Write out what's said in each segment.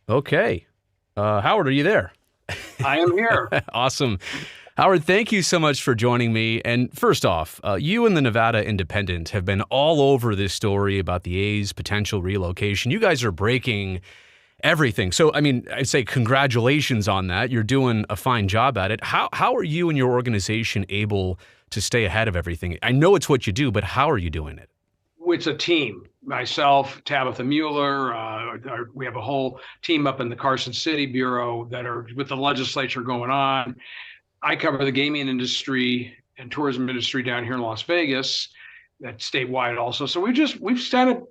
Okay. Howard, are you there? I am here. Awesome. Howard, thank you so much for joining me. And first off, you and the Nevada Independent have been all over this story about the A's potential relocation. You guys are breaking everything. So, I mean, I'd say congratulations on that. You're doing a fine job at it. How are you and your organization able to stay ahead of everything? I know it's what you do, but how are you doing it? It's a team. Myself, Tabitha Mueller, we have a whole team up in the Carson City Bureau that are with the legislature going on. I cover the gaming industry and tourism industry down here in Las Vegas, that's statewide also. So we've kind of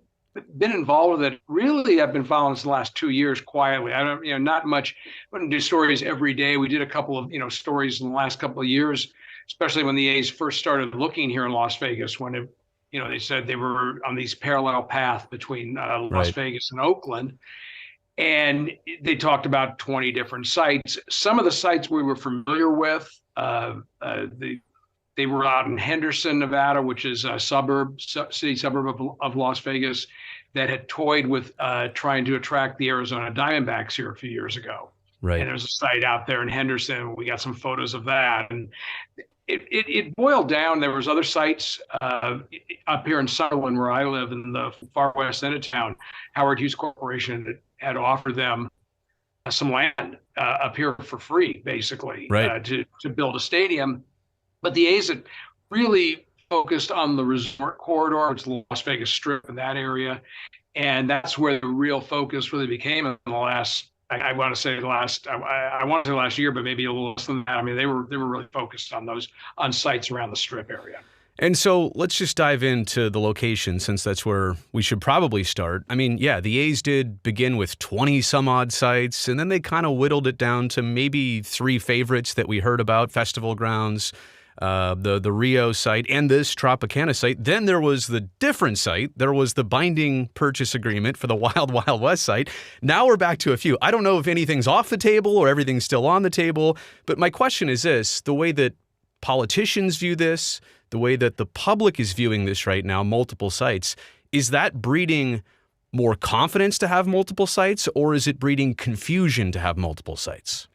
been involved with it. Really, I've been following this the last 2 years quietly. I don't, not much. I wouldn't do stories every day. We did a couple of, stories in the last couple of years, especially when the A's first started looking here in Las Vegas, when they said they were on these parallel path between Las Right. Vegas and Oakland. And they talked about 20 different sites. Some of the sites we were familiar with, they were out in Henderson, Nevada, which is a city suburb of Las Vegas, that had toyed with trying to attract the Arizona Diamondbacks here a few years ago. Right. And there's a site out there in Henderson. We got some photos of that. And it boiled down. There was other sites up here in Sutherland, where I live in the far west end of town. Howard Hughes Corporation had offered them some land up here for free, basically, Right. to build a stadium. But the A's had really focused on the resort corridor, which is the Las Vegas Strip in that area. And that's where the real focus really became in the last, I want to say last year, but maybe a little less than that. I mean, they were really focused on sites around the Strip area. And so let's just dive into the location, since that's where we should probably start. I mean, yeah, the A's did begin with 20 some odd sites, and then they kind of whittled it down to maybe three favorites that we heard about: Festival Grounds, the Rio site, and this Tropicana site. Then there was the different site. There was the binding purchase agreement for the Wild Wild West site. Now we're back to a few. I don't know if anything's off the table or everything's still on the table, but my question is this: the way that politicians view this, the way that the public is viewing this right now, multiple sites, is that breeding more confidence to have multiple sites, or is it breeding confusion to have multiple sites?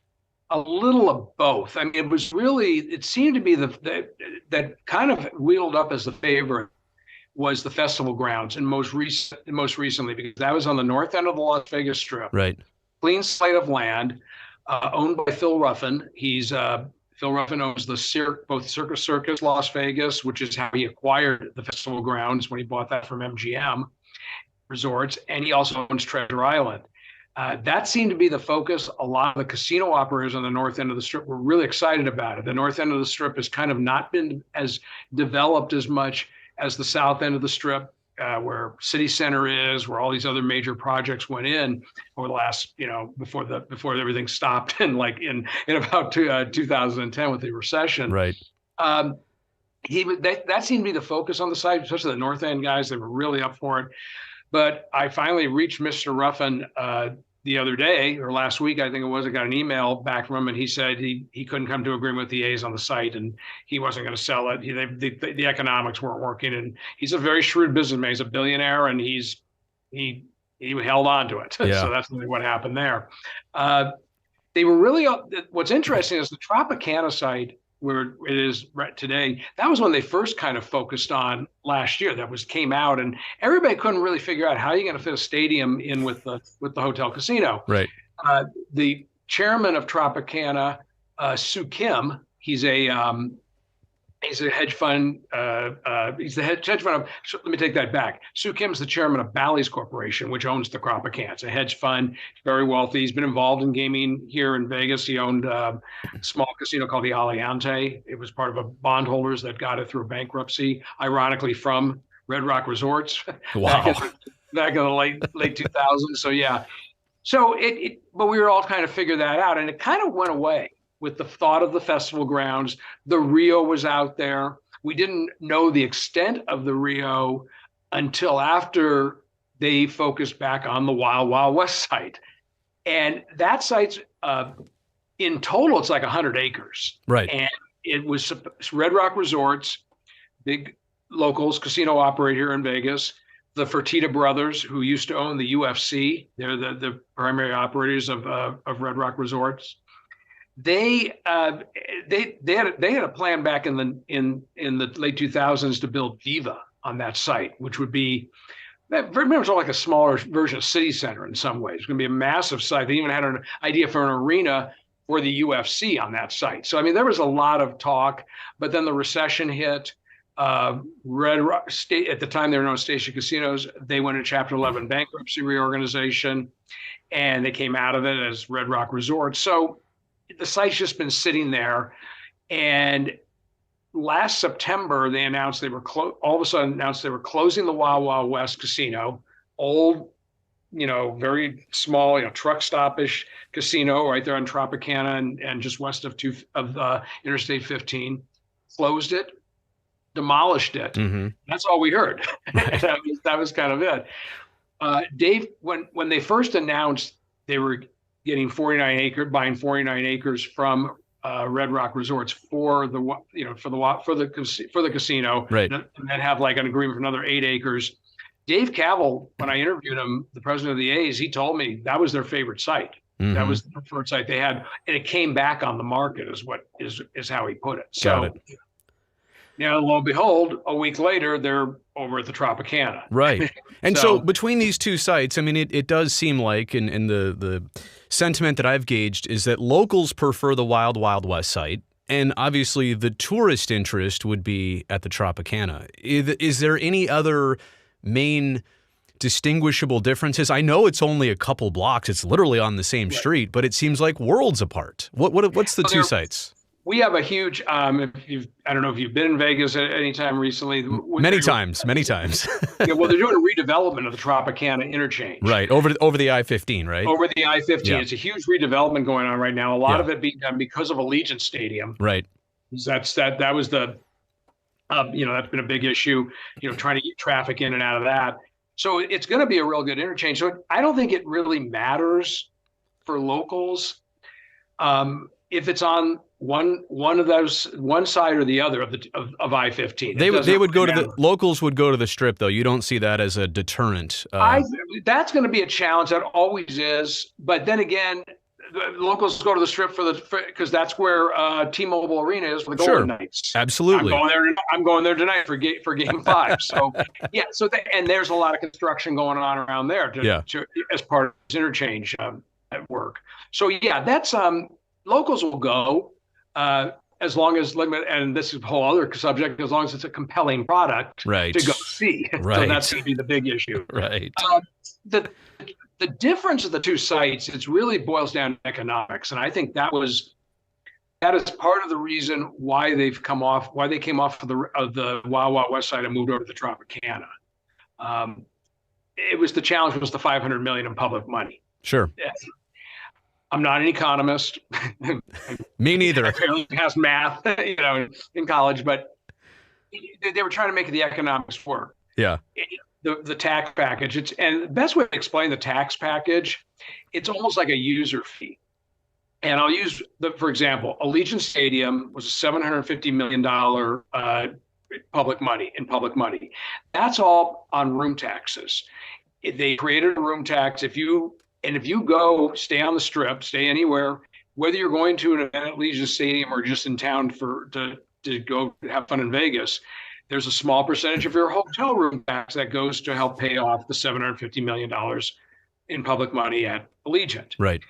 A little of both. I mean, it seemed to be that kind of wheeled up as the favorite was the Festival Grounds, and most recently, because that was on the north end of the Las Vegas Strip, Right. clean slate of land, owned by Phil Ruffin. Phil Ruffin owns both Circus Las Vegas, which is how he acquired the Festival Grounds when he bought that from MGM Resorts, and he also owns Treasure Island. That seemed to be the focus. A lot of the casino operators on the north end of the Strip were really excited about it. The north end of the Strip has kind of not been as developed as much as the south end of the Strip, where City Center is, where all these other major projects went in over the last, before everything stopped in about 2010 with the recession. Right. Um, that seemed to be the focus on the site, especially the north end guys. They were really up for it. But I finally reached Mr. Ruffin the other day, or last week, I think it was. I got an email back from him, and he said he couldn't come to agreement with the A's on the site, and he wasn't going to sell it. The economics weren't working, and he's a very shrewd businessman. He's a billionaire, and he held on to it. Yeah. So that's really what happened there. They were really. What's interesting is the Tropicana site, where it is right today. That was when they first kind of focused on last year. Came out, and everybody couldn't really figure out how you're going to fit a stadium in with the hotel casino. Right. The chairman of Tropicana, Soo Kim, he's a hedge fund. He's the hedge fund of. So let me take that back. Soo Kim's the chairman of Bally's Corporation, which owns the Tropicana. It's a hedge fund, very wealthy. He's been involved in gaming here in Vegas. He owned a small casino called the Aliante. It was part of a bondholders that got it through bankruptcy, ironically from Red Rock Resorts. Wow. back in the late 2000s. So yeah. So but we were all kind of figured that out, and it kind of went away with the thought of the Festival Grounds. The Rio was out there. We didn't know the extent of the Rio until after they focused back on the Wild Wild West site. And that site's, in total, it's like 100 acres. Right. And it was Red Rock Resorts, big locals, casino operator here in Vegas. the Fertitta brothers, who used to own the UFC. They're the primary operators of Red Rock Resorts. They had a plan back in the late 2000s to build Viva on that site, which would be very much like a smaller version of City Center in some ways. It's going to be a massive site. They even had an idea for an arena for the UFC on that site. So, I mean, there was a lot of talk, but then the recession hit. Red Rock State, at the time they were known as Station Casinos, they went into Chapter 11 bankruptcy reorganization, and they came out of it as Red Rock Resorts. So the site's just been sitting there. And last September, they announced they were all of a sudden announced they were closing the Wild Wild West Casino, old, very small, truck stop-ish casino right there on Tropicana and just west of Interstate 15. Closed it, demolished it. Mm-hmm. That's all we heard. that was kind of it. Dave, when they first announced they were getting buying 49 acres from Red Rock Resorts for the casino, right, and then have like an agreement for another 8 acres. Dave Cavell, when I interviewed him, the president of the A's, he told me that was their favorite site. Mm-hmm. That was the preferred site they had, and it came back on the market, is how he put it. So, got it. Lo and behold, a week later, they're over at the Tropicana. Right. And so between these two sites, I mean, it does seem like, and the sentiment that I've gauged is that locals prefer the Wild Wild West site, and obviously the tourist interest would be at the Tropicana. Is there any other main distinguishable differences? I know it's only a couple blocks. It's literally on the same street, but it seems like worlds apart. What's the two sites? We have a huge, I don't know if you've been in Vegas at any time recently. Many times. Well, they're doing a redevelopment of the Tropicana interchange. Right, over the I-15, right? Over the I-15. Yeah. It's a huge redevelopment going on right now. A lot of it being done because of Allegiant Stadium. Right. That was the, that's been a big issue, trying to get traffic in and out of that. So it's going to be a real good interchange. So I don't think it really matters for locals if it's on one of those, one side or the other of I-15. They would go to the locals would go to the Strip, though. You don't see that as a deterrent. That's going to be a challenge. That always is. But then again, the locals go to the Strip because that's where T-Mobile Arena is for the Golden Knights. Absolutely. I'm going there tonight for Game 5. So yeah. And there's a lot of construction going on around there as part of this interchange at work. So yeah, that's locals will go. As long as, and this is a whole other subject, as long as it's a compelling product to go see. Right. So that's going to be the big issue. Right. The difference of the two sites, it really boils down to economics. And I think that is part of the reason why they came off of the Wild Wild West side and moved over to the Tropicana. The challenge was the $500 million in public money. Sure. Yeah. I'm not an economist. Me neither. I barely passed math, in college, but they were trying to make the economics work. Yeah. The tax package. And the best way to explain the tax package, it's almost like a user fee. And I'll use for example, Allegiant Stadium was a $750 million public money. That's all on room taxes. They created a room tax. If you go stay on the Strip, stay anywhere, whether you're going to an event at Allegiant Stadium or just in town to go have fun in Vegas, there's a small percentage of your hotel room tax that goes to help pay off the $750 million in public money at Allegiant. Right.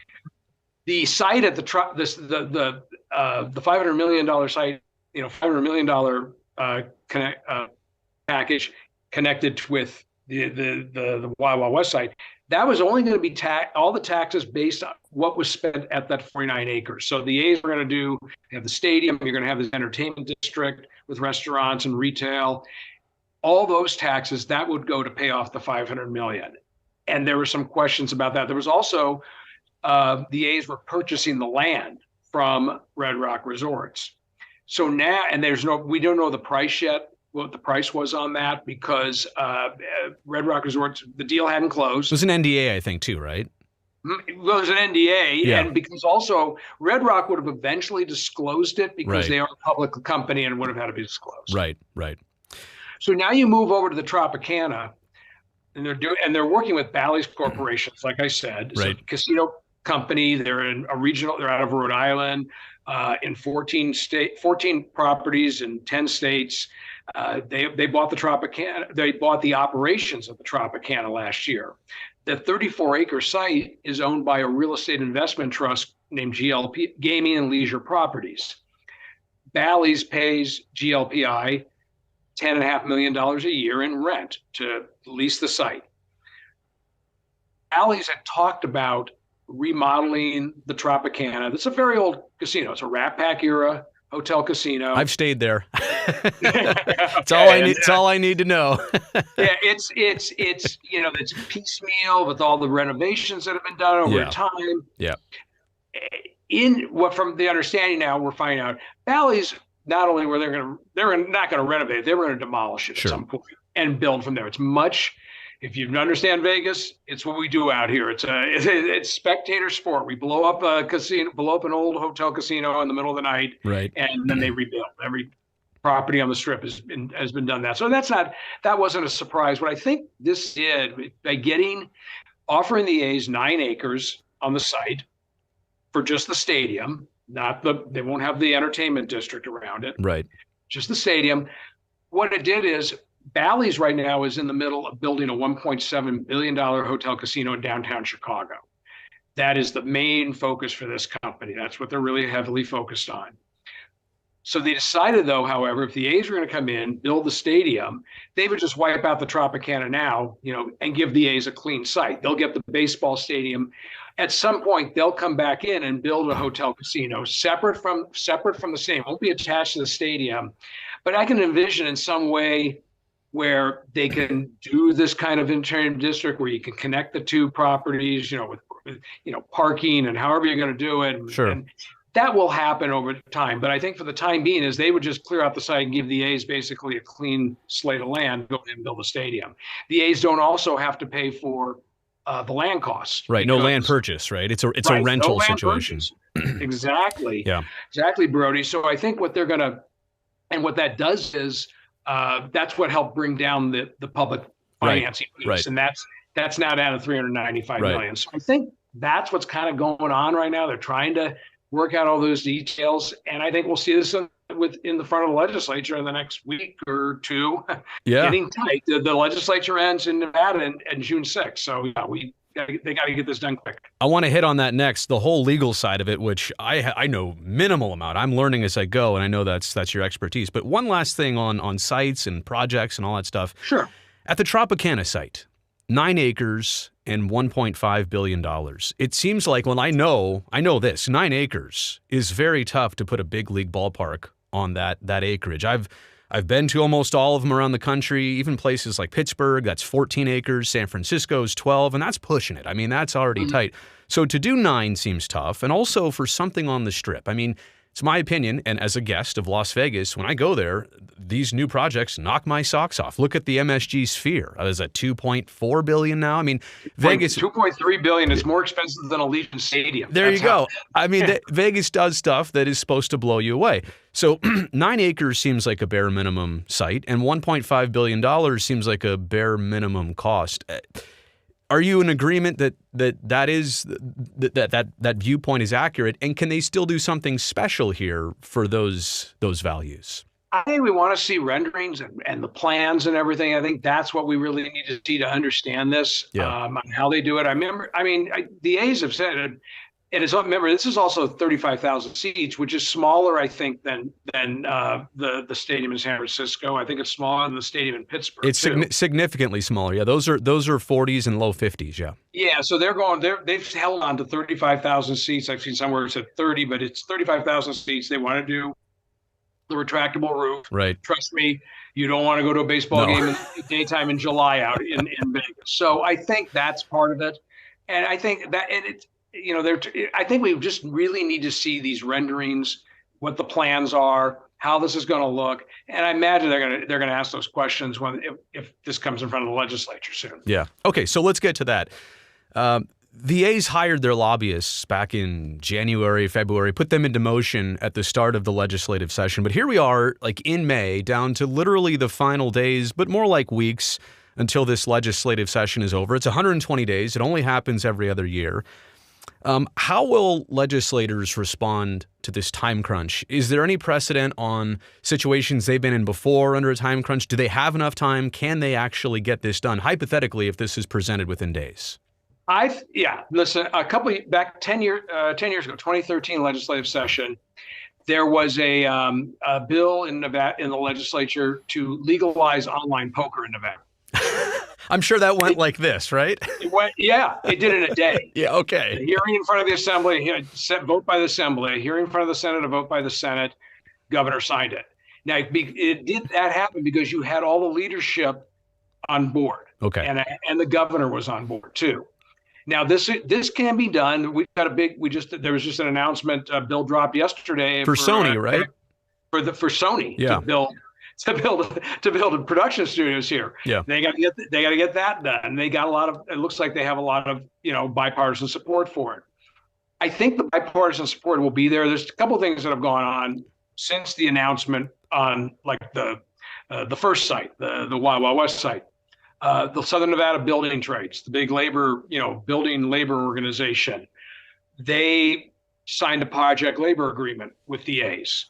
The site at the $500 million site, $500 million package connected with the Wild Wild West site. That was only going to be all the taxes based on what was spent at that 49 acres. So the A's are going to have the stadium, you're going to have this entertainment district with restaurants and retail. All those taxes, that would go to pay off the $500 million. And there were some questions about that. There was also, the A's were purchasing the land from Red Rock Resorts. So now, and we don't know the price yet, what the price was on that, because Red Rock Resorts, the deal hadn't closed. It was an NDA, I think, too, right? Well, it was an NDA, and because also Red Rock would have eventually disclosed it because they are a public company and would have had to be disclosed. Right. So now you move over to the Tropicana. they're working with Bally's corporations, like I said. It's a Right. casino company. They're they're out of Rhode Island, in 14 properties in 10 states. They bought the Tropicana. They bought the operations of the Tropicana last year. The 34-acre site is owned by a real estate investment trust named GLP, Gaming and Leisure Properties. Bally's pays GLPI $10.5 million a year in rent to lease the site. Bally's had talked about remodeling the Tropicana. It's a very old casino. It's a Rat Pack era hotel casino. I've stayed there. It's Okay. all I need to know. Yeah, it's it's piecemeal with all the renovations that have been done over Yeah. time. Yeah. From the understanding now, we're finding out Bally's not only they're not going to renovate, they were going to demolish it Sure. at some point and build from there. It's much. If you understand Vegas, it's what we do out here. It's spectator sport. We blow up a casino, blow up an old hotel casino in the middle of the night, Right. and then they rebuild. Every property on the strip has been done that. So that wasn't a surprise. What I think this did by offering the A's 9 acres on the site for just the stadium, they won't have the entertainment district around it, Right. just the stadium. What it did is Bally's right now is in the middle of building a $1.7 billion hotel casino in downtown Chicago. That is the main focus for this company. That's what they're really heavily focused on. So they decided, though, however, if the A's were going to come in, build the stadium, they would just wipe out the Tropicana now, and give the A's a clean site. They'll get the baseball stadium. At some point, they'll come back in and build a hotel casino separate from the stadium. It won't be attached to the stadium, but I can envision in some way where they can do this kind of entertainment district where you can connect the two properties, with parking and however you're going to do it. Sure. And that will happen over time. But I think for the time being is they would just clear out the site and give the A's basically a clean slate of land, go in and build a stadium. The A's don't also have to pay for the land costs. Right. No land purchase, right? It's a rental no land situation. Exactly. Yeah. Exactly, Brody. So I think what that does is that's what helped bring down the public financing piece. Right. And that's now down to $395 Right. million. So I think that's what's kind of going on right now. They're trying to work out all those details. And I think we'll see this in the front of the legislature in the next week or two. Yeah. Getting tight. The legislature ends in Nevada in June 6th. So yeah, they got to get this done quick. I want to hit on that next, the whole legal side of it, which I know minimal amount. I'm learning as I go, and I know that's your expertise. But one last thing on sites and projects and all that stuff. Sure. At the Tropicana site, 9 acres and $1.5 billion. It seems like, I know this, 9 acres is very tough to put a big league ballpark on that acreage. I've been to almost all of them around the country, even places like Pittsburgh, that's 14 acres, San Francisco's 12, and that's pushing it. I mean, that's already tight. So to do 9 seems tough, and also for something on the Strip. I mean, it's my opinion, and as a guest of Las Vegas, when I go there, these new projects knock my socks off. Look at the MSG Sphere. It's at $2.4 billion now. I mean, Vegas... $2.3 billion is more expensive than Allegiant Stadium. There you go. I mean, Vegas does stuff that is supposed to blow you away. So 9 acres seems like a bare minimum site, and $1.5 billion seems like a bare minimum cost. Are you in agreement that viewpoint is accurate, and can they still do something special here for those values? I think we want to see renderings and the plans and everything. I think that's what we really need to see to understand this, on how they do it. The A's have said it. Remember, this is also 35,000 seats, which is smaller, I think, than the stadium in San Francisco. I think it's smaller than the stadium in Pittsburgh. It's significantly smaller. Yeah, those are 40s and low 50s. Yeah. Yeah, so they've held on to 35,000 seats. I've seen somewhere it's at 30, but it's 35,000 seats. They want to do the retractable roof. Right. Trust me, you don't want to go to a baseball game in the daytime in July out in Vegas. So I think that's part of it, and I think that I think we just really need to see these renderings, what the plans are, how this is going to look, and I imagine they're going to ask those questions if this comes in front of the legislature soon. Yeah. Okay. So let's get to that. The A's hired their lobbyists back in January, February, put them into motion at the start of the legislative session. But here we are, like in May, down to literally the final days, but more like weeks until this legislative session is over. It's 120 days. It only happens every other year. How will legislators respond to this time crunch? Is there any precedent on situations they've been in before under a time crunch? Do they have enough time? Can they actually get this done, hypothetically, if this is presented within days? Listen, back 10 years ago, 2013 legislative session, there was a bill in Nevada, in the legislature, to legalize online poker in Nevada. I'm sure that went like this, right? It did in a day. Yeah, okay. A hearing in front of the Assembly, vote by the Assembly, a hearing in front of the Senate, a vote by the Senate, governor signed it. Now, it did that happen because you had all the leadership on board. Okay. And the governor was on board too. Now, this can be done. We've got there was just an announcement, bill dropped yesterday. For Sony, right? For Sony, yeah. to build production studios here. Yeah. They got to get that done. They got it looks like they have a lot of, bipartisan support for it. I think the bipartisan support will be there. There's a couple of things that have gone on since the announcement on the first site, the Wild Wild West site. The Southern Nevada Building Trades, the big building labor organization, they signed a project labor agreement with the A's.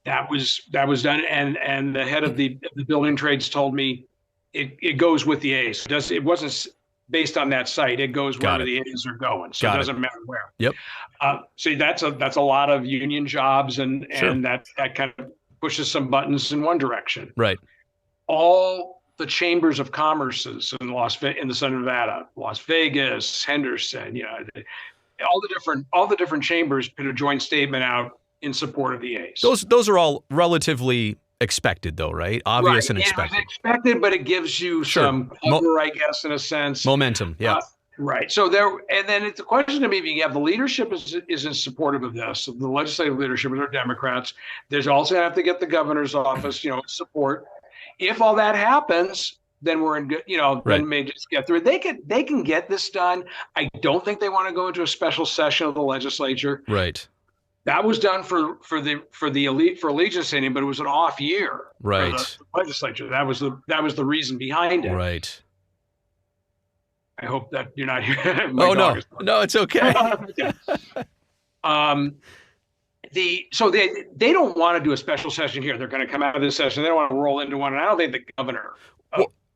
That was done, and the head of the building trades told me it goes with the A's. It wasn't based on that site. It goes wherever the A's are going, so it doesn't matter where. Yep. So that's a lot of union jobs, and that kind of pushes some buttons in one direction. Right. All the chambers of commerces in the Southern Nevada, Las Vegas, Henderson, all the different chambers put a joint statement out in support of the A's. Those are all relatively expected, though, right? Obvious and expected. It's expected, but it gives you some cover, I guess, in a sense. Momentum, yeah. Right. So then it's a question to me: if you have the leadership is in supportive of this, the legislative leadership are Democrats. There's also have to get the governor's office, support. If all that happens, then we're in good, then may just get through it. They can get this done. I don't think they want to go into a special session of the legislature. Right. That was done for Allegiance Stadium, but it was an off year. Right. For the legislature. That was the reason behind it. Right. I hope that you're not here. No, it's okay. So they don't want to do a special session here. They're going to come out of this session. They don't want to roll into one. And I don't think the governor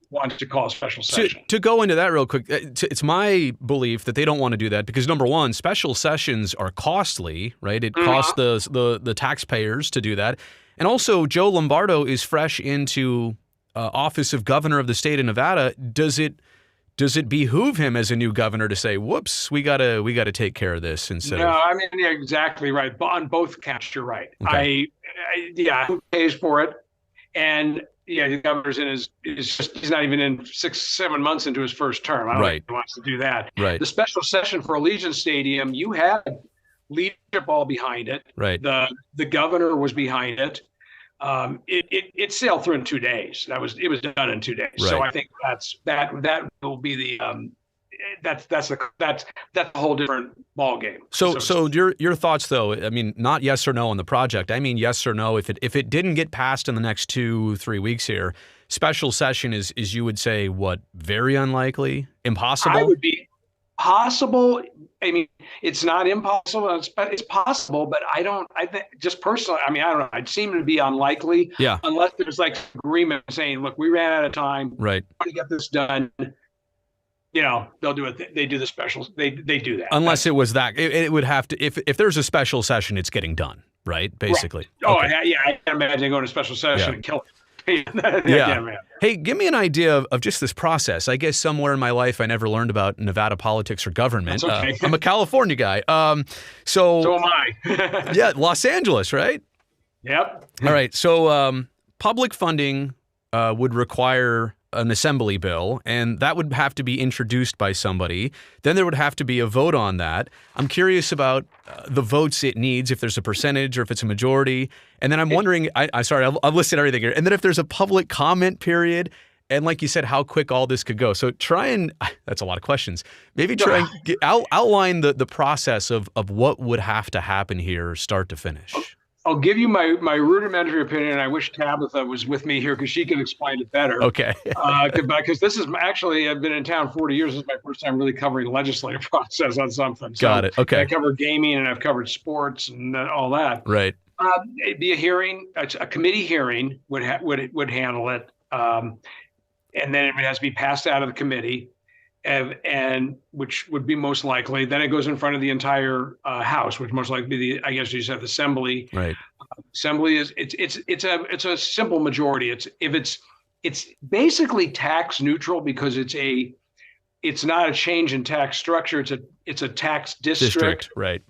wants to call a special session. To go into that real quick, it's my belief that they don't want to do that because, number one, special sessions are costly, right? It costs the taxpayers to do that. And also, Joe Lombardo is fresh into office of governor of the state of Nevada. Does it behoove him as a new governor to say, "Whoops, we gotta take care of this"? Instead No, I mean, you're exactly right. On both counts, you're right. Okay. Who pays for it? And the governor's he's not even in 6-7 months into his first term. I don't think he wants to do that. Right. The special session for Allegiant Stadium, you had leadership all behind it. Right. The governor was behind it. It sailed through in 2 days. It was done in 2 days. Right. So I think that will be the that's a whole different ball game. So your thoughts though, I mean, not yes or no on the project. I mean, yes or no if it didn't get passed in the next 2-3 weeks here, special session is you would say what, very unlikely, impossible? I would be possible. I mean, it's not impossible. It's possible, but I think just personally, I mean, I don't know. It seemed to be unlikely. Yeah. Unless there's agreement saying, look, we ran out of time. Right. We want to get this done. They'll do it. They do the specials. They do that. Unless it was that, it would have to. If there's a special session, it's getting done, right? Basically. Right. Oh, okay. yeah. I can't imagine going to a special session and killing it. Yeah. Hey, give me an idea of just this process. I guess somewhere in my life I never learned about Nevada politics or government. That's okay. I'm a California guy. So am I. Yeah, Los Angeles, right? Yep. All right. So public funding would require an assembly bill, and that would have to be introduced by somebody. Then there would have to be a vote on that. I'm curious about the votes it needs, if there's a percentage or if it's a majority. And then I'm wondering, I've listed everything here. And then if there's a public comment period, and like you said, how quick all this could go. So that's a lot of questions. Maybe try and outline the process of what would have to happen here, start to finish. I'll give you my rudimentary opinion. I wish Tabitha was with me here because she can explain it better. Okay. Because this is actually, I've been in town 40 years. This is my first time really covering the legislative process on something. Got it. Okay. I cover gaming and I've covered sports and all that. Right. It'd be a hearing, a committee hearing would handle it, and then it has to be passed out of the committee, and which would be most likely. Then it goes in front of the entire House, which most likely be I guess you said, the Assembly. Right. Assembly is it's a simple majority. It's basically tax neutral because it's not a change in tax structure. It's a tax district. Right.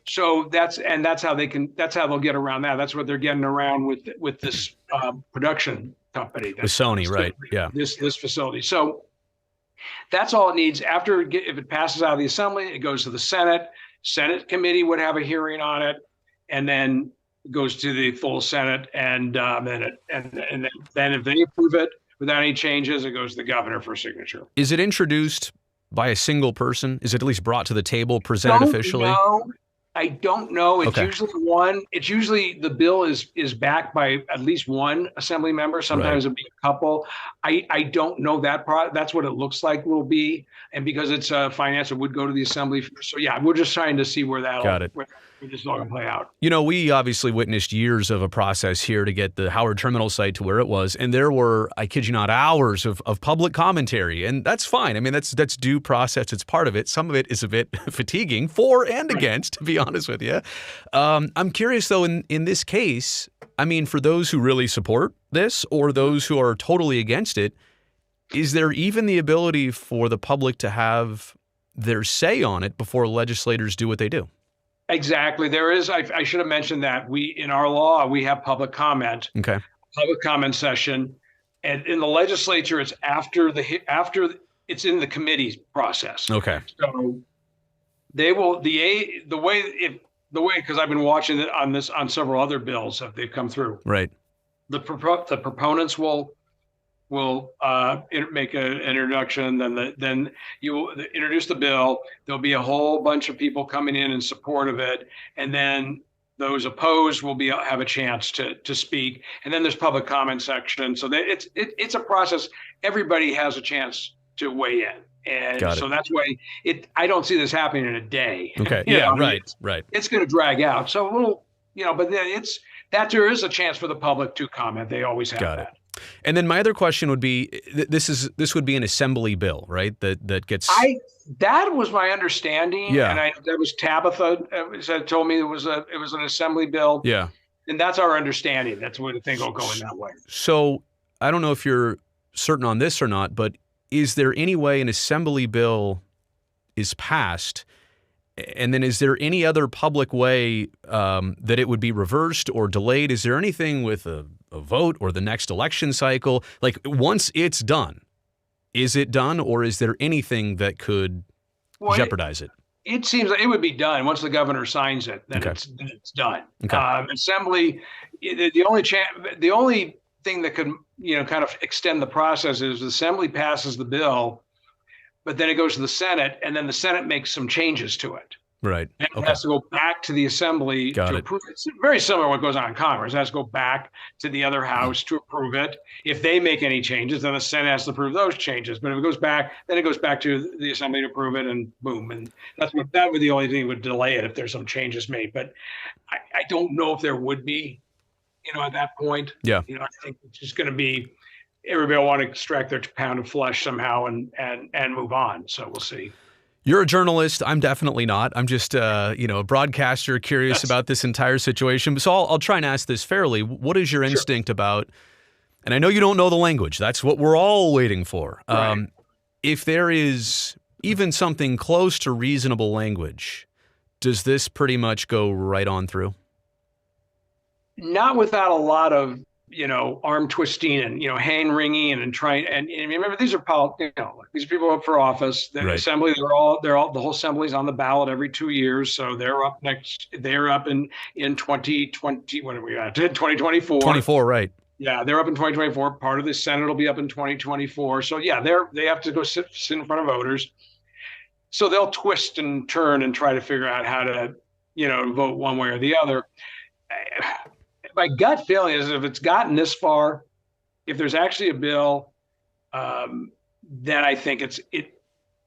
So that's how they'll get around that. That's what they're getting around with this production company. With Sony, right? Yeah. This facility. So that's all it needs. If it passes out of the Assembly, it goes to the Senate. Senate committee would have a hearing on it, and then it goes to the full Senate, and then if they approve it without any changes, it goes to the governor for signature. Is it introduced by a single person? Is it at least brought to the table, presented officially? No. I don't know. It's okay. usually one. It's usually the bill is backed by at least one assembly member. Sometimes it'll be a couple. I don't know that part. That's what it looks like will be. And because it's finance, it would go to the assembly. So yeah, we're just trying to see where where this is all going to play out. You know, we obviously witnessed years of a process here to get the Howard Terminal site to where it was. And there were, I kid you not, hours of public commentary. And that's fine. I mean, that's due process. It's part of it. Some of it is a bit fatiguing, for and against, to be honest with you. I'm curious, though, in this case, I mean, for those who really support this or those who are totally against it, is there even the ability for the public to have their say on it before legislators do what they do? Exactly. There is. I should have mentioned that in our law, we have public comment. Okay. Public comment session. And in the legislature, it's after it's in the committee process. Okay. So they will, the way, because I've been watching it on several other bills that they've come through. Right. The proponents will make an introduction, then you will introduce the bill. There'll be a whole bunch of people coming in support of it, and then those opposed will have a chance to speak. And then there's public comment section. So it's a process. Everybody has a chance to weigh in, and so that's why I don't see this happening in a day. Okay. Right. It's going to drag out. So but then there is a chance for the public to comment. They always have Got it. And then my other question would be, this would be an assembly bill, right? That gets. That was my understanding. Yeah. And that was Tabitha told me it was an assembly bill. Yeah. And that's our understanding. That's what I think will go in that way. So I don't know if you're certain on this or not, but is there any way an assembly bill is passed? And then is there any other public way that it would be reversed or delayed? Is there anything with a vote or the next election cycle? Like, once it's done, is it done, or is there anything that could jeopardize it? It seems like it would be done once the governor signs it. Then it's done. Okay. Assembly, the only thing that could kind of extend the process is the Assembly passes the bill, but then it goes to the Senate, and then the Senate makes some changes to it. Right. And it has to go back to the Assembly to approve it. It's very similar to what goes on in Congress. It has to go back to the other house to approve it. If they make any changes, then the Senate has to approve those changes. But if it goes back, then it goes back to the Assembly to approve it, and boom. And that would be the only thing that would delay it if there's some changes made. But I don't know if there would be, at that point. Yeah. I think it's just going to be everybody will want to extract their pound of flesh somehow and move on. So we'll see. You're a journalist. I'm definitely not. I'm just, a broadcaster curious about this entire situation. So I'll try and ask this fairly. What is your instinct about, and I know you don't know the language. That's what we're all waiting for. Right. If there is even something close to reasonable language, does this pretty much go right on through? Not without a lot of arm twisting and hand wringing and trying. And remember, these are these people up for office. The Assembly, they're all the whole Assembly's on the ballot every 2 years. So they're up in 2020. What are we at? 2024. 24, right? Yeah, they're up in 2024. Part of the Senate will be up in 2024. So yeah, they have to go sit in front of voters. So they'll twist and turn and try to figure out how to vote one way or the other. My gut feeling is if it's gotten this far, if there's actually a bill, then I think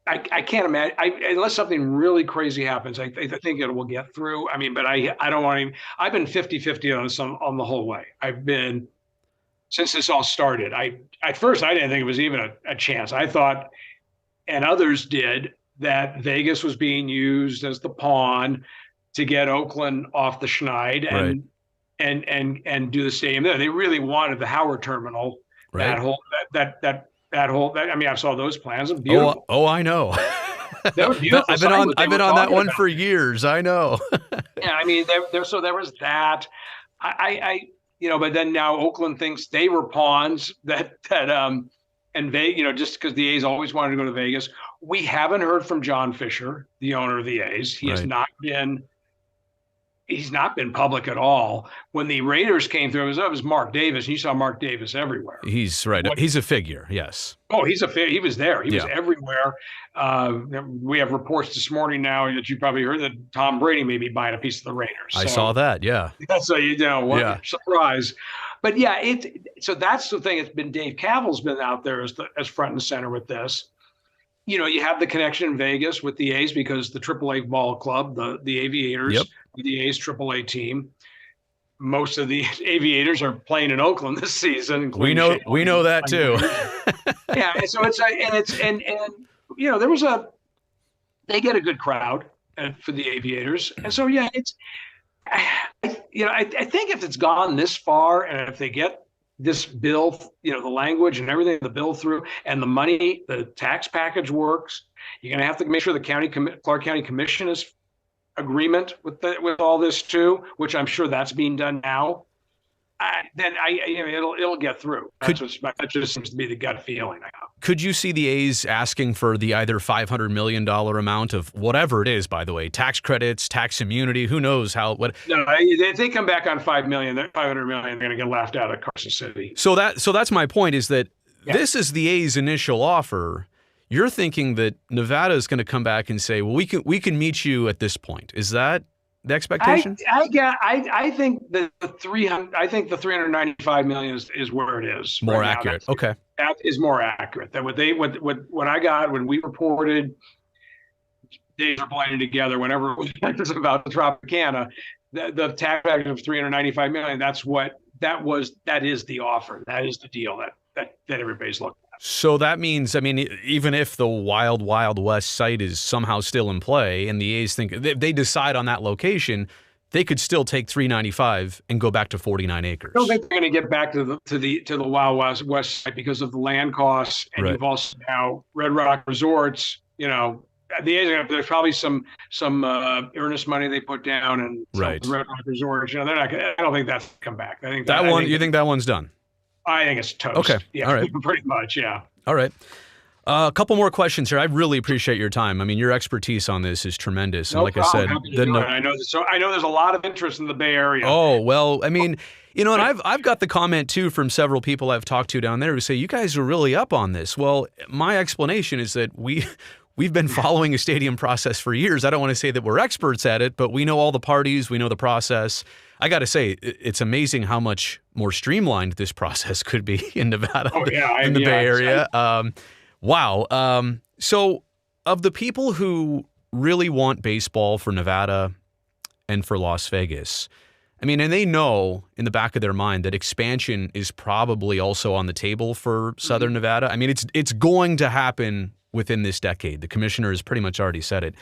I can't imagine unless something really crazy happens. I think it will get through. I mean, but I don't want to. I've been 50-50 on this on the whole way. I've been since this all started. At first I didn't think it was even a chance. I thought, and others did, that Vegas was being used as the pawn to get Oakland off the schneid Right. and do the stadium there. They really wanted the Howard Terminal. Right. That whole. I mean, I saw those plans. They're Oh, beautiful. I know. They were beautiful. I've been on that one for years. I know. Yeah, I mean, so there was that. But then now Oakland thinks they were pawns and just because the A's always wanted to go to Vegas. We haven't heard from John Fisher, the owner of the A's. He's not been public at all. When the Raiders came through, it was Mark Davis. And you saw Mark Davis everywhere. He's right. He's a figure. Yes. Oh, he was there. He was everywhere. We have reports this morning now that you probably heard that Tom Brady may be buying a piece of the Raiders. I saw that. Yeah. So surprise. But yeah, so that's the thing. It's been Dave Cavill's been out there as front and center with this. You have the connection in Vegas with the A's because the AAA ball club, the Aviators, the A's AAA team. Most of the Aviators are playing in Oakland this season. We know that too. Yeah, and so they get a good crowd for the Aviators, and so I think if it's gone this far, and if they get this bill, the language and everything, the bill through, and the money, the tax package works, you're going to have to make sure the Clark County Commission is agreement with all this too, which I'm sure that's being done now. Then it'll get through. That just seems to be the gut feeling I have. Could you see the A's asking for the either $500 million amount of whatever it is, by the way, tax credits, tax immunity, who knows how, what? No, if they come back on $500 million, they're going to get laughed out of Carson City. So that's my point is that this is the A's initial offer. You're thinking that Nevada is going to come back and say, well, we can meet you at this point. Is that the expectation? I think the $395 million is where it is. More accurate. Okay. That is more accurate. That what I got when we reported days are blending together whenever it was about the Tropicana, the tax package of $395 million, that is the offer. That is the deal that everybody's looking at. So that means, I mean, even if the Wild Wild West site is somehow still in play and the A's think they decide on that location, they could still take 395 and go back to 49 acres. I don't think they're going to get back to the Wild West site because of the land costs, and you've also now Red Rock Resorts. The A's there's probably some earnest money they put down and the Red Rock Resorts. They're not. I don't think that's come back. I think you think that one's done? I think it's toast. Okay. Yeah. All right. Pretty much. Yeah. All right. A couple more questions here. I really appreciate your time. I mean, your expertise on this is tremendous. And no like problem. I said, I know there's a lot of interest in the Bay Area. Oh, well, I mean, and I've got the comment too from several people I've talked to down there who say, you guys are really up on this. Well, my explanation is that we've been following a stadium process for years. I don't want to say that we're experts at it, but we know all the parties, we know the process. I got to say, it's amazing how much more streamlined this process could be in Nevada in the Bay Area. Wow. So of the people who really want baseball for Nevada and for Las Vegas, I mean, and they know in the back of their mind that expansion is probably also on the table for Southern Nevada. I mean, it's going to happen within this decade. The commissioner has pretty much already said it.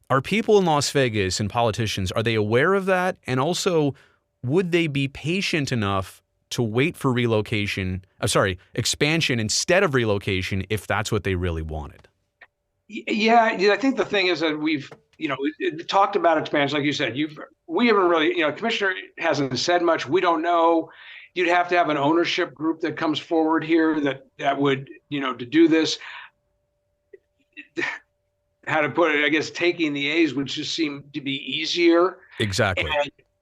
Are people in Las Vegas and politicians, are they aware of that? And also, would they be patient enough to wait for expansion instead of relocation if that's what they really wanted? Yeah, I think the thing is that we've, talked about expansion, like you said. We haven't really, commissioner hasn't said much. We don't know. You'd have to have an ownership group that comes forward here that would, to do this. How to put it? I guess taking the A's would just seem to be easier. Exactly.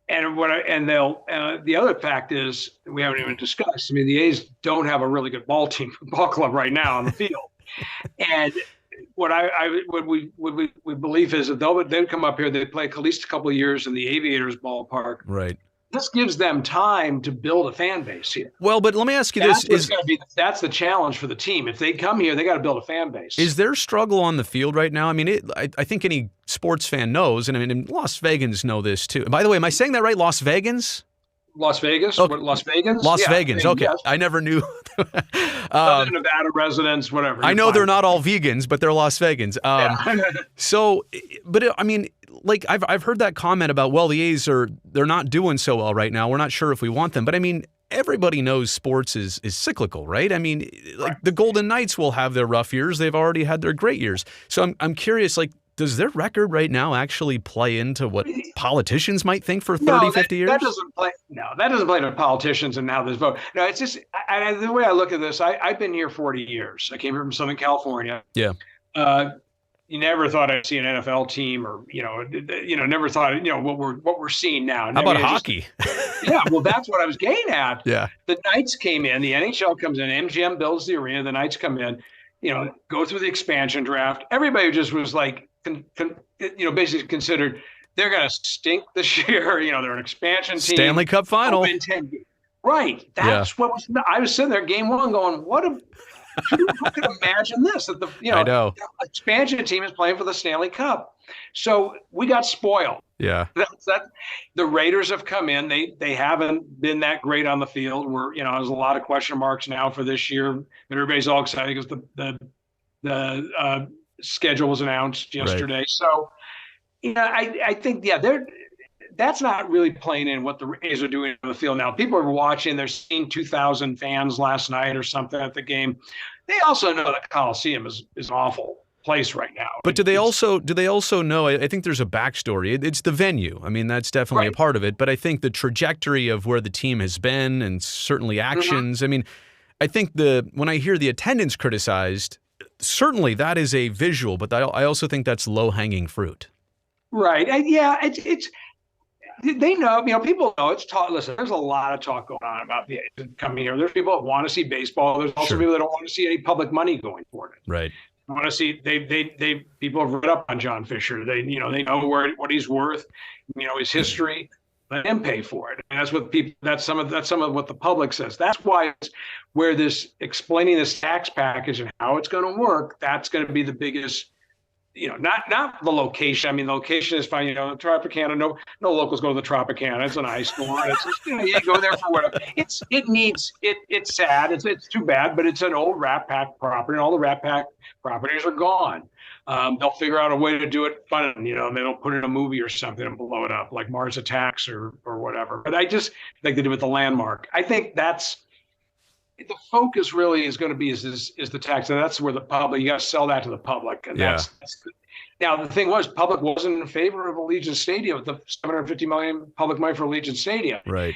The other fact is we haven't even discussed. I mean, the A's don't have a really good ball club right now on the field, and what we believe is that they'd come up here, they'd play at least a couple of years in the Aviators ballpark, right? this gives them time to build a fan base here. Well, but let me ask you this: that's the challenge for the team. If they come here, they got to build a fan base. Is there struggle on the field right now? I mean, I think any sports fan knows, and I mean, Las Vegans know this too. By the way, am I saying that right? Las Vegans? Las Vegas? Okay. What, Las Vegans? Las Vegans. Okay. Yes. I never knew. Nevada residents, whatever. I know they're not all vegans, but they're Las Vegans. So, but I mean, like I've heard that comment about, well, the A's they're not doing so well right now. We're not sure if we want them. But I mean, everybody knows sports is cyclical, right? I mean, like the Golden Knights will have their rough years. They've already had their great years. So I'm curious, like, does their record right now actually play into what politicians might think for 30, 50 years? That doesn't play to politicians and how this vote. No, it's just the way I look at this. I've been here 40 years. I came here from Southern California. Yeah. You never thought I'd see an NFL team, or never thought what we're seeing now. How about hockey? Yeah, well, that's what I was getting at. Yeah. The Knights came in. The NHL comes in. MGM builds the arena. The Knights come in. Go through the expansion draft. Everybody just was like, basically considered they're going to stink this year. They're an expansion team. Stanley Cup final. Right. That's what was. I was sitting there game one going, who could imagine this? That I know. The expansion team is playing for the Stanley Cup. So we got spoiled. Yeah. The Raiders have come in. They haven't been that great on the field. There's a lot of question marks now for this year. But everybody's all excited because the schedule was announced yesterday. Right. So, I think, that's not really playing in what the A's are doing on the field now. People are watching. They're seeing 2,000 fans last night or something at the game. They also know that Coliseum is an awful place right now. But do they also know? I think there's a backstory. It's the venue. I mean, that's definitely a part of it. But I think the trajectory of where the team has been and certainly actions. Mm-hmm. I mean, I think when I hear the attendance criticized, certainly that is a visual, but I also think that's low-hanging fruit. Right. It's they know, people know it's talk. Listen, there's a lot of talk going on about the coming here. There's people that want to see baseball. There's also people that don't want to see any public money going toward it. Right. I want to see people have read up on John Fisher. They know what he's worth, his history. Let him pay for it. And that's what that's some of what the public says. That's why where this explaining this tax package and how it's going to work, that's going to be the biggest, not the location. I mean, the location is fine. The Tropicana, no locals go to the Tropicana. It's an ice storm. It's just, you go there for whatever. It's sad. It's too bad, but it's an old Rat Pack property, and all the Rat Pack properties are gone. They'll figure out a way to do it fun, and they'll put in a movie or something and blow it up like Mars Attacks or whatever. But I just think they did with the Landmark. I think that's the focus really is going to be is the tax, and that's where the public, you got to sell that to the public, and that's now the thing was public wasn't in favor of Allegiant Stadium, the $750 million public money for Allegiant Stadium. Right.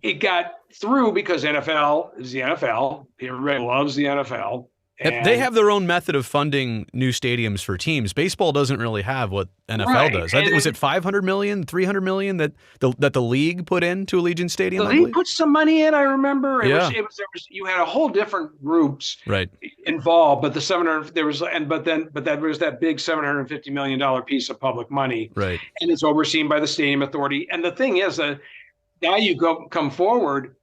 It got through because NFL is the NFL. Everybody loves the NFL. They have their own method of funding new stadiums for teams. Baseball doesn't really have what NFL does. I think was it $500 million, $300 million that the league put into Allegiant Stadium. The league put some money in. I remember. It was you had a whole different groups involved, but there was that big $750 million piece of public money, right? And it's overseen by the Stadium Authority. And the thing is that now you come forward,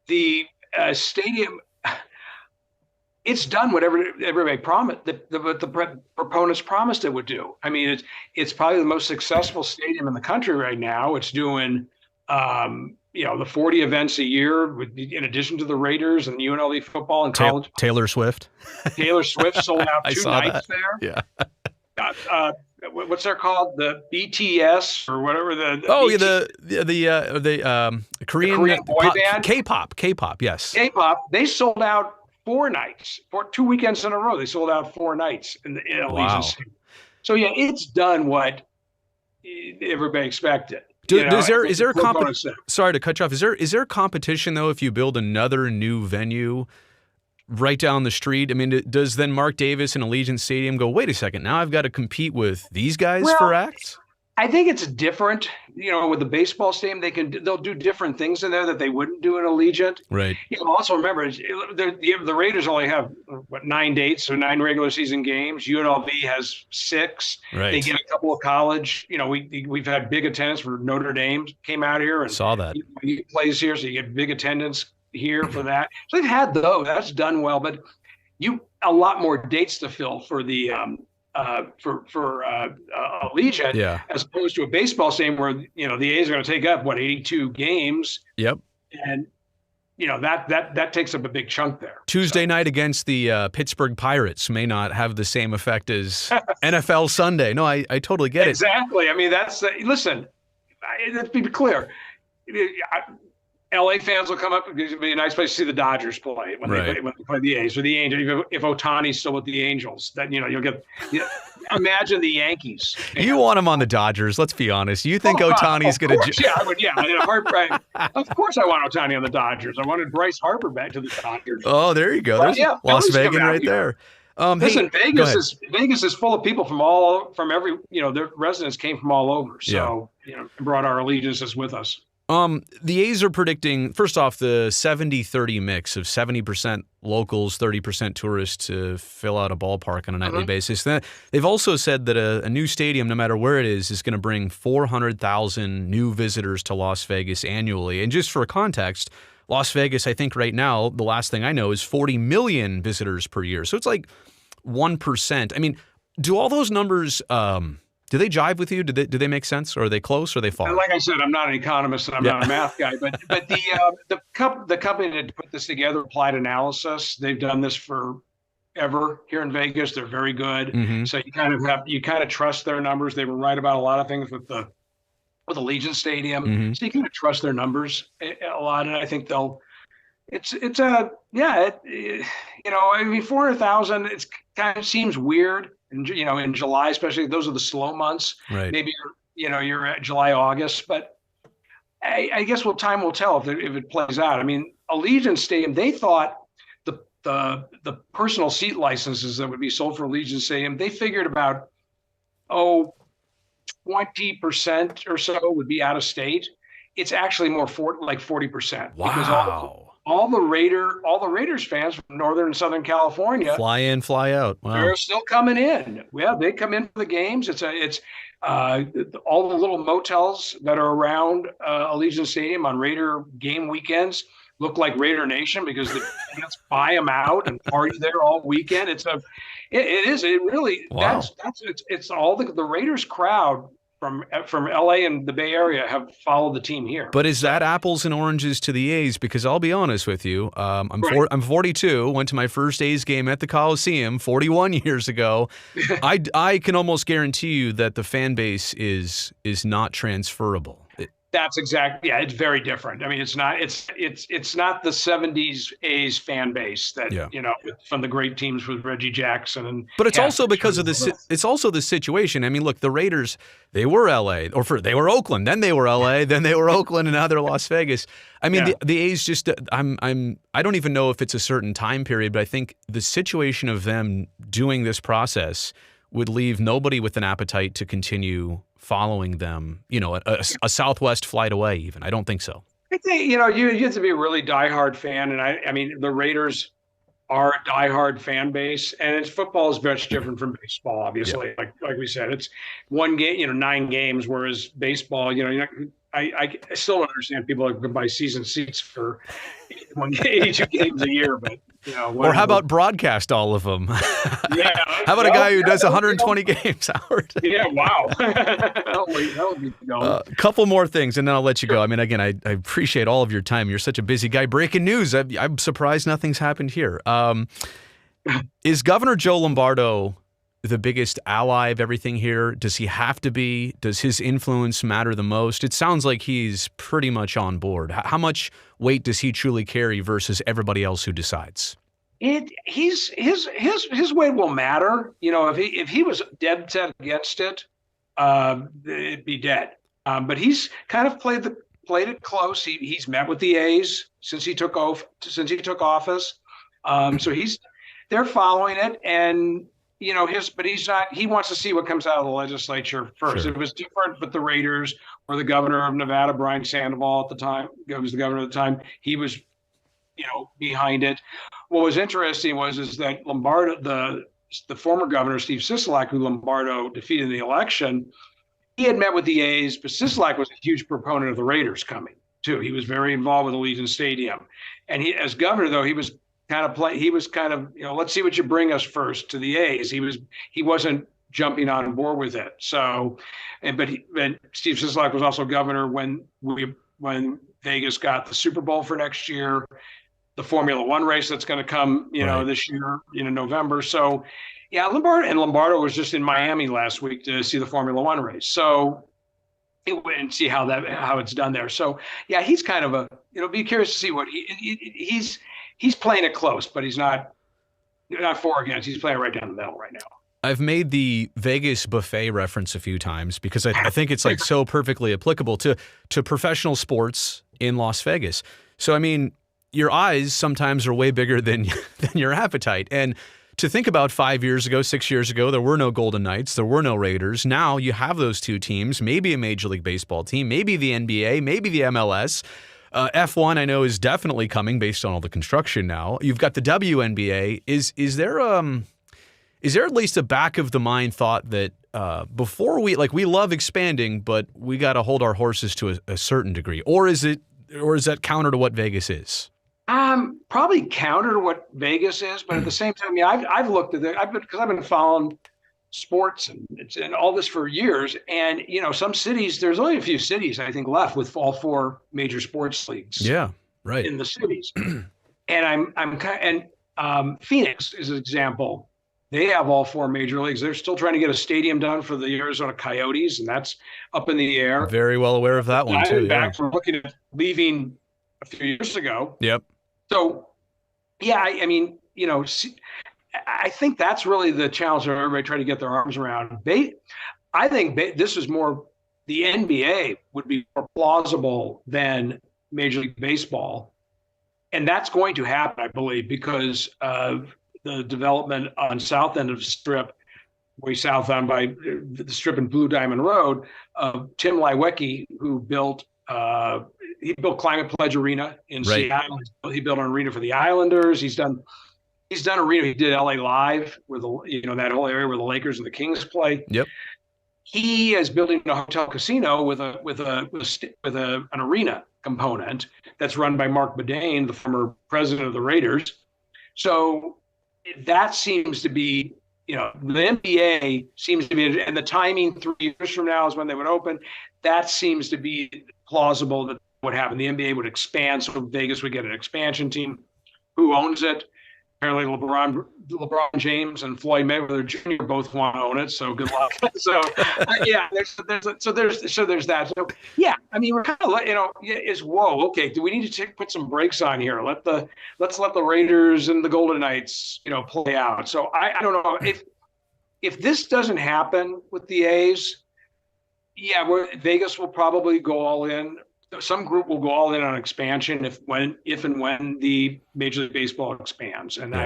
the stadium. It's done whatever everybody promised, the proponents promised it would do. I mean, it's probably the most successful stadium in the country right now. It's doing, the 40 events a year, in addition to the Raiders and UNLV football and college. Taylor Swift. Taylor Swift sold out 2 nights there. Yeah. What's that called? The BTS or whatever the Korean boy band. K-pop. Yes. K-pop. They sold out 4 nights, 2 weekends in a row. They sold out 4 nights in Allegiant Stadium. So it's done what everybody expected. Is there a competition? Sorry to cut you off. Is there competition though if you build another new venue right down the street? I mean, does then Mark Davis and Allegiant Stadium go, wait a second, now I've got to compete with these guys for acts? I think it's different with the baseball stadium, they'll do different things in there that they wouldn't do in Allegiant. Right. Also remember, the Raiders only have 9 dates, so 9 regular season games. UNLV has 6. Right. They get a couple of college. We've had big attendance for Notre Dame came out here and saw that. He plays here, so you get big attendance here for that. So they've had those. That's done well, but a lot more dates to fill for the Allegiant, as opposed to a baseball stadium where the A's are going to take up 82 games. Yep. And that takes up a big chunk there. Tuesday night against the Pittsburgh Pirates may not have the same effect as NFL Sunday. No, I totally get it. Exactly. I mean, listen. Let's be clear. LA fans will come up because it'd be a nice place to see the Dodgers play when they play the A's or the Angels. If Ohtani's still with the Angels, then you'll get. Imagine the Yankees. You want him on the Dodgers? Let's be honest. You think Ohtani's going to? Yeah, I would. Yeah, of course I want Ohtani on the Dodgers. I wanted Bryce Harper back to the Dodgers. Oh, there you go. There's Las Vegas right there. Listen, Vegas is full of people from every. Their residents came from all over. So brought our allegiances with us. The A's are predicting, first off, the 70-30 mix of 70% locals, 30% tourists to fill out a ballpark on a nightly basis. They've also said that a new stadium, no matter where it is going to bring 400,000 new visitors to Las Vegas annually. And just for context, Las Vegas, I think right now, the last thing I know is 40 million visitors per year. So it's like 1%. I mean, do all those numbers... do they jive with you? Do they make sense? Or are they close or are they far? Like I said, I'm not an economist and I'm not a math guy, but the company that put this together, Applied Analysis, they've done this forever here in Vegas. They're very good. Mm-hmm. So you kind of trust their numbers. They were right about a lot of things with Allegiant Stadium. Mm-hmm. So you kind of trust their numbers a lot, and I think I mean, 400,000. It's kind of seems weird. In July, especially, those are the slow months. Right. Maybe you're at July, August, but I guess time will tell if it plays out. I mean, Allegiant Stadium, they thought the personal seat licenses that would be sold for Allegiant Stadium, they figured about 20% or so would be out of state. It's actually more like 40%. Wow. Because all the Raiders fans from Northern and Southern California fly in, fly out. Wow. They're still coming in. Yeah, they come in for the games. It's all the little motels that are around Allegiant Stadium on Raider game weekends look like Raider Nation because the fans buy them out and party there all weekend. It's all the Raiders crowd from LA and the Bay Area have followed the team here. But is that apples and oranges to the A's? Because I'll be honest with you, I'm 42, went to my first A's game at the Coliseum 41 years ago. I can almost guarantee you that the fan base is not transferable. That's exactly. Yeah, it's very different. I mean, it's not the 70s A's fan base that from the great teams with Reggie Jackson and. But it's also because of it's also the situation. I mean, look, the Raiders, they were LA they were Oakland, then they were LA, then they were Oakland, and now they're Las Vegas. I mean, the A's just I don't even know if it's a certain time period, but I think the situation of them doing this process would leave nobody with an appetite to continue following them, a Southwest flight away even. I don't think so. I think, you have to be a really diehard fan. And I mean, the Raiders are a diehard fan base, and football is much different from baseball, obviously. Yeah. Like we said, it's one game, 9 games, whereas baseball, I still don't understand people who can buy season seats for 82 games a year, but or how about broadcast all of them? Yeah. How about a guy who does 120 games, Howard? Yeah, wow. that would be going. A couple more things, and then I'll let you go. I mean, again, I appreciate all of your time. You're such a busy guy. Breaking news. I'm surprised nothing's happened here. Is Governor Joe Lombardo the biggest ally of everything here? Does he have to be? Does his influence matter the most? It sounds like he's pretty much on board. How much weight does he truly carry versus everybody else who decides? His weight will matter. If he was dead set against it, it'd be dead. But he's kind of played it close. He's met with the A's since he took office. So they're following it, and but he's not, he wants to see what comes out of the legislature first. Sure. It was different with the Raiders or the governor of Nevada, Brian Sandoval at the time, who was the governor at the time. He was, behind it. What was interesting is that Lombardo, the former governor, Steve Sisolak, who Lombardo defeated in the election, he had met with the A's, but Sisolak was a huge proponent of the Raiders coming too. He was very involved with Allegiant Stadium. And he, as governor, though, he was kind of, let's see what you bring us first to the A's. He wasn't jumping on board with it. So, but Steve Sisolak was also governor when Vegas got the Super Bowl for next year, the Formula One race that's going to come, this year, November. So, yeah, Lombardo was just in Miami last week to see the Formula One race. So, and see how it's done there. So, yeah, he's kind of be curious to see what he's playing it close, but he's not for or against. He's playing right down the middle right now. I've made the Vegas buffet reference a few times because I think it's like so perfectly applicable to professional sports in Las Vegas. So, I mean, your eyes sometimes are way bigger than your appetite. And to think about 5 years ago, 6 years ago, there were no Golden Knights, there were no Raiders. Now you have those two teams, maybe a Major League Baseball team, maybe the NBA, maybe the MLS. F1 I know is definitely coming based on all the construction now. You've got the WNBA. Is there at least a back of the mind thought that before we love expanding, but we got to hold our horses to a certain degree, or is that counter to what Vegas is? Probably counter to what Vegas is, but at the same time, I've looked at it. Because I've been following sports and all this for years, and some cities. There's only a few cities I think left with all four major sports leagues. Yeah, right. In the cities, and Phoenix is an example. They have all four major leagues. They're still trying to get a stadium done for the Arizona Coyotes, and that's up in the air. Very well aware of that one too. Back from looking at leaving a few years ago. Yep. So, yeah, I think that's really the challenge that everybody trying to get their arms around. I think this is more, the NBA would be more plausible than Major League Baseball. And that's going to happen, I believe, because of the development on south end of the Strip, way southbound by the Strip and Blue Diamond Road, Tim Leiweke, who built Climate Pledge Arena in Seattle. He built an arena for the Islanders. He's done arena. He did LA Live with that whole area where the Lakers and the Kings play. Yep. He is building a hotel casino with an arena component that's run by Mark Bedane, the former president of the Raiders. So that seems to be, the NBA seems to be, and the timing 3 years from now is when they would open. That seems to be plausible that would happen. The NBA would expand, so Vegas would get an expansion team. Who owns it? Apparently LeBron James and Floyd Mayweather Jr. both want to own it. So good luck. Yeah, there's that. So yeah, I mean, we're kind of okay. Do we need to put some brakes on here? Let's let the Raiders and the Golden Knights, play out. So I don't know if this doesn't happen with the A's. Yeah, Vegas will probably go all in. Some group will go all in on expansion if and when the Major League Baseball expands. And yeah.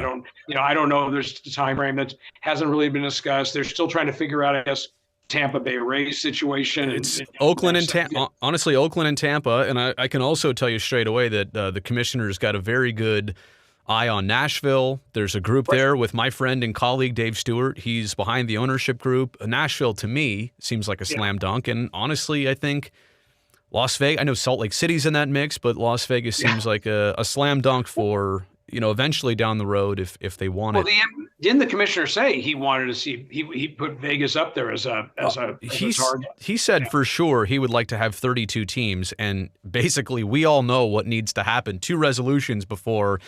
I don't know. There's a time frame that hasn't really been discussed. They're still trying to figure out, I guess, Tampa Bay Rays situation. It's Oakland and Tampa. Honestly, Oakland and Tampa. And I can also tell you straight away that the commissioner's got a very good eye on Nashville. There's a group there with my friend and colleague Dave Stewart. He's behind the ownership group. Nashville, to me, seems like a slam dunk. And honestly, I think Las Vegas, I know Salt Lake City's in that mix, but Las Vegas seems like a slam dunk for, eventually down the road if they want it. Didn't the commissioner say he wanted to see, he put Vegas up there as a target? He said for sure he would like to have 32 teams, and basically we all know what needs to happen. 2 resolutions before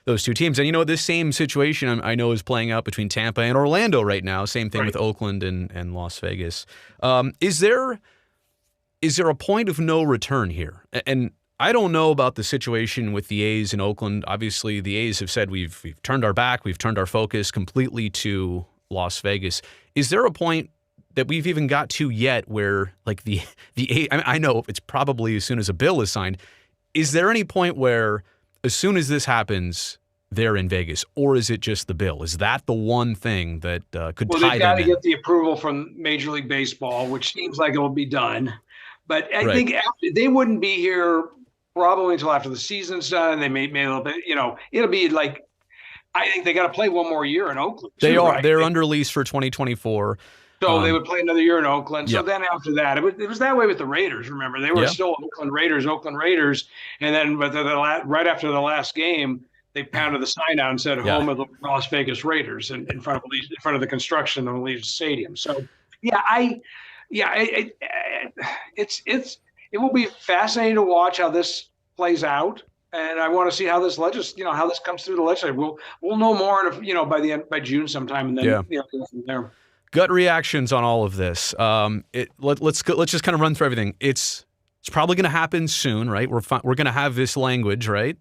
those 2 teams. And this same situation I know is playing out between Tampa and Orlando right now. Same thing with Oakland and Las Vegas. Is there a point of no return here? And I don't know about the situation with the A's in Oakland. Obviously, the A's have said we've turned our back, we've turned our focus completely to Las Vegas. Is there a point that we've even got to yet where, like, the A's, I know it's probably as soon as a bill is signed. Is there any point where, as soon as this happens, there in Vegas, or is it just the bill? Is that the one thing that could Well, tie they've got them to in? get the approval from Major League Baseball, which seems like it will be done. But I Right. think they wouldn't be here probably until after the season's done. They may a little bit, it'll be like, I think they got to play one more year in Oakland. They too, are. right? They're under lease for 2024. So they would play another year in Oakland. So Yep. then after that, it was that way with the Raiders. Remember, they were Yeah. still Oakland Raiders, and then but right after the last game, they pounded the sign out and said Yeah. "Home of the Las Vegas Raiders" in front of the construction of the Legion Stadium. So it will be fascinating to watch how this plays out. And I want to see how this how this comes through the legislature. We'll know more by June sometime, and then go from there. Gut reactions on all of this. Let's just kind of run through everything. It's probably going to happen soon, right? We're going to have this language, right?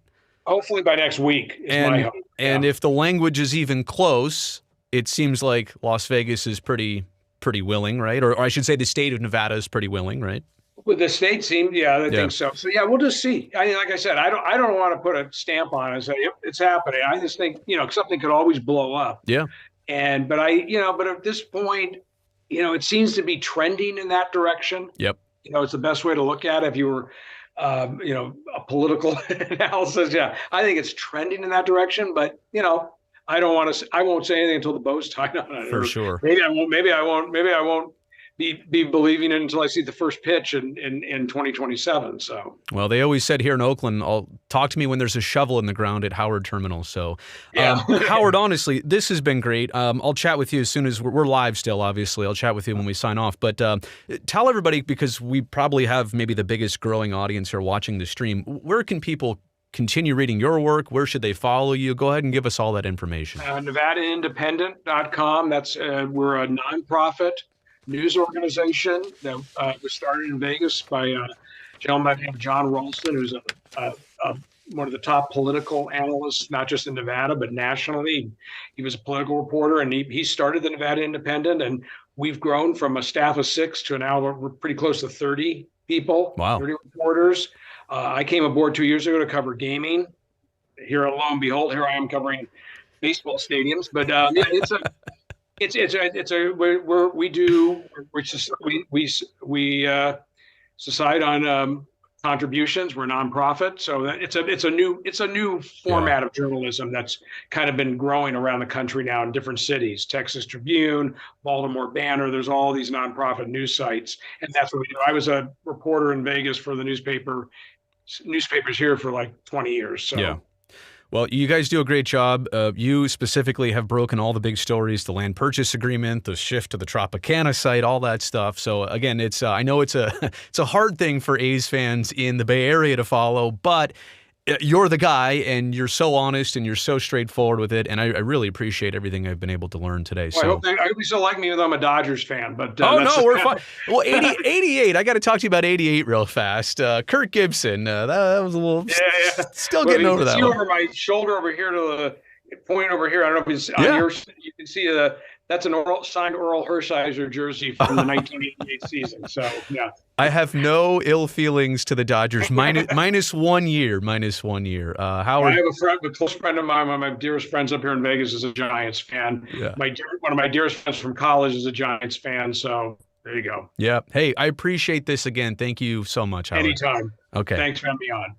Hopefully by next week is my hope. And if the language is even close, it seems like Las Vegas is pretty willing, right? Or I should say the state of Nevada is pretty willing, right? Well, the state seemed, I think so. So we'll just see. I mean, like I said, I don't want to put a stamp on it and say, yep, it's happening. I just think, something could always blow up. Yeah. But at this point, it seems to be trending in that direction. Yep. It's the best way to look at it. If you were, a political analysis, I think it's trending in that direction. But I won't say anything until the bow's tied on it. For sure. Maybe I won't be believing it until I see the first pitch in 2027. So, well, they always said here in Oakland, talk to me when there's a shovel in the ground at Howard Terminal. So, Howard, honestly, this has been great. I'll chat with you as soon as we're live still, obviously. I'll chat with you when we sign off. But tell everybody, because we probably have maybe the biggest growing audience here watching the stream, where can people continue reading your work? Where should they follow you? Go ahead and give us all that information. NevadaIndependent.com. That's we're a nonprofit news organization that was started in Vegas by a gentleman named John Ralston, who's one of the top political analysts, not just in Nevada, but nationally. He was a political reporter, and he started the Nevada Independent, and we've grown from a staff of 6 to now we're pretty close to 30 people, Wow. 30 reporters. I came aboard 2 years ago to cover gaming. Here, lo and behold, here I am covering baseball stadiums. But we decide on contributions. We're a nonprofit, so it's a new format of journalism that's kind of been growing around the country now in different cities. Texas Tribune, Baltimore Banner. There's all these nonprofit news sites, and that's what we do. I was a reporter in Vegas for the newspapers here for like 20 years. So. Yeah. Well, you guys do a great job. You specifically have broken all the big stories, the land purchase agreement, the shift to the Tropicana site, all that stuff. So again, it's I know it's a hard thing for A's fans in the Bay Area to follow, but you're the guy, and you're so honest, and you're so straightforward with it, and I really appreciate everything I've been able to learn today. Well, I hope you still like me, though I'm a Dodgers fan. But no, we're fine. Well, 88, I got to talk to you about 88 real fast. Kirk Gibson, that was a little still getting over that. Over my shoulder over here to the point over here. I don't know if it's on yours. You can see that's an signed Oral Hershiser jersey from the 1988 season. So, yeah. I have no ill feelings to the Dodgers. minus 1 year. Howard, I have a close friend of mine. One of my dearest friends up here in Vegas is a Giants fan. Yeah. One of my dearest friends from college is a Giants fan. So there you go. Yeah. Hey, I appreciate this again. Thank you so much, Howard. Anytime. Okay. Thanks for having me on.